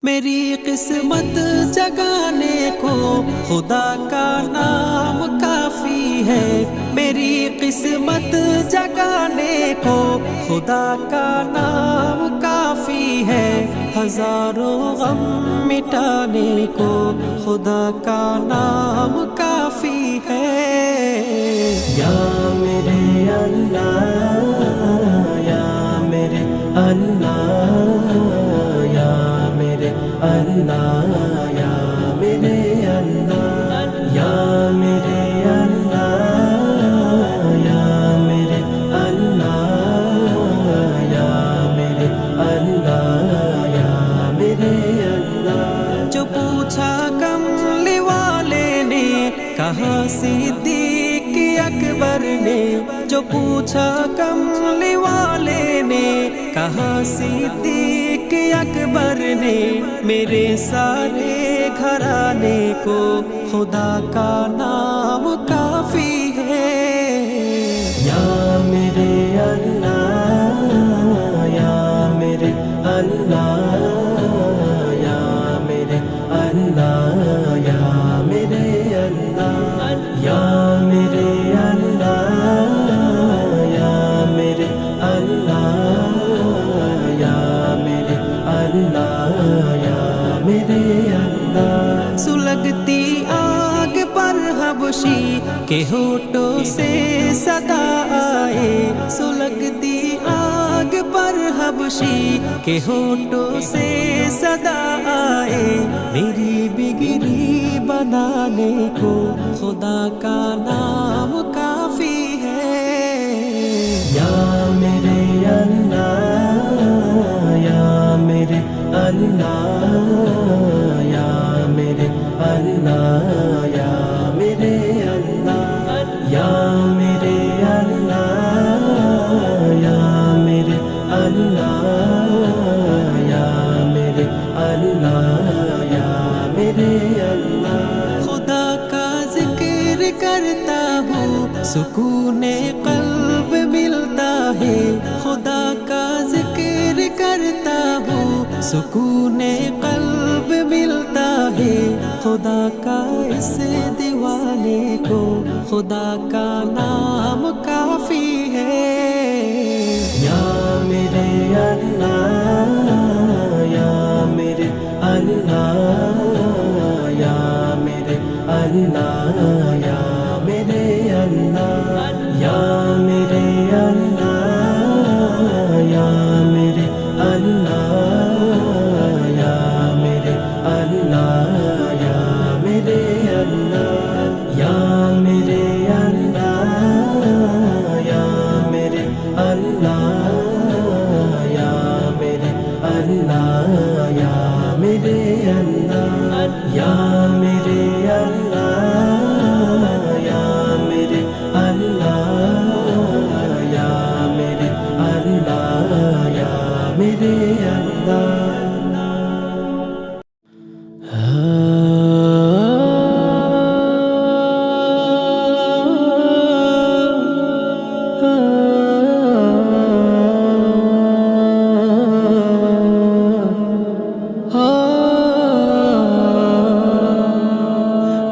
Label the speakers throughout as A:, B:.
A: मेरी किस्मत जगाने को खुदा का नाम काफी है। मेरी किस्मत जगाने को खुदा का नाम काफी है। हजारों गम मिटाने को खुदा का नाम काफी है। या मेरे अल्लाह, या मेरे अल्लाह, या मेरे अल्लाह, या मेरे अल्लाह, या मेरे अल्लाह, या मेरे अल्लाह, या मेरे अल्लाह, या मेरे अल्लाह। जो पूछा कमली वाले ने, कहा सिद्दीक अकबर ने। जो पूछा कमली वाले ने, कहा सिद्दीक अकबर ने। मेरे सारे घराने को खुदा का नाम काफी है। या मेरे अल्लाह, या मेरे अल्लाह, या मेरे अल्लाह, या मेरे अल्लाह, या मेरे अल्लाह, या मेरे अल्लाह, या मेरे अल्लाह, या मेरे अल्लाह। सुलगती आग पर हबशी के होठों से सदा आए। सुलगती आग पर हबशी के होठों से सदा आए। मेरी बिगड़ी बनाने को खुदा का नाम काफी है। या मेरे अल्लाह, या मेरे अल्लाह, या मेरे अल्लाह, या मेरे अल्लाह, या मेरे अल्लाह, या मेरे अल्लाह, या मेरे अल्लाह, या मेरे अल्लाह। खुदा का जिक्र करता हूँ, सुकूने क़ल्ब मिलता है। खुदा का जिक्र करता हूँ, सुकूने क़ल्ब मिलता है। खुदा का इस दीवाने को खुदा का नाम काफी है। या मेरे अल्लाह, या मेरे अल्लाह, या मेरे अल्लाह, या मेरे अल्लाह, या मेरे अल्लाह, या मेरे अल्लाह, या मेरे अल्लाह, या मेरे अल्लाह, या मेरे अल्लाह, या मेरे अल्लाह, या मेरे अल्लाह, या मेरे अल्लाह, या मेरे अल्लाह, या मेरे अल्लाह, या मेरे अल्लाह, या मेरे अल्लाह।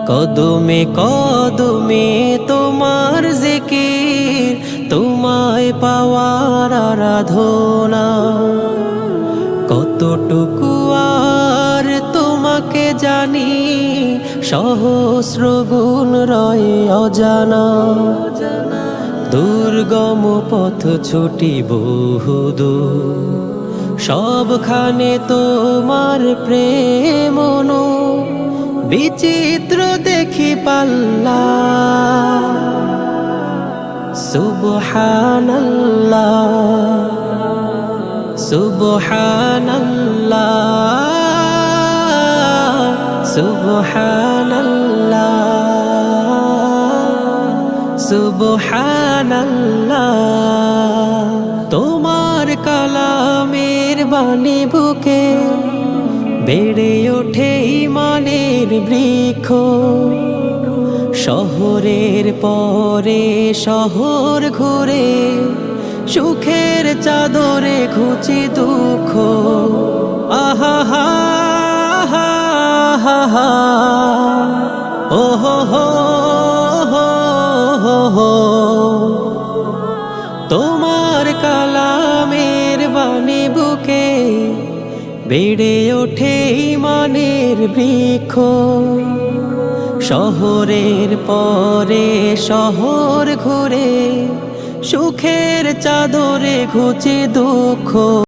A: কদমে কদমে তোমার জিকির, তোমায় পাওয়ার আরাধনা। কতটুকু আর তোমাকে জানি, সহস্র গুণ রয়ে অজানা। দুর্গম পথ ছুটি বহুদূর, সবখানে তোমার প্রেম নূর। বিচিত্র দেখি পাল্লা, সুবহানাল্লাহ, সুবহানাল্লাহ, সুবহানাল্লাহ, সুবহানাল্লাহ। তোমার কালামের বাণী বুকে বেড়ে ওঠে ঈমানের বৃক্ষ। শহরের পরে শহর ঘুরে, সুখের চাদরে ঘুচি দুঃখ। আহা হা ও হো হো হো হো হো। তোমার কালামের বাণী বুকে বেড়ে ওঠে ইমানের বৃক্ষ। শহরের পরে শহর ঘুরে সুখের চাদরে ঘুচে দুঃখ।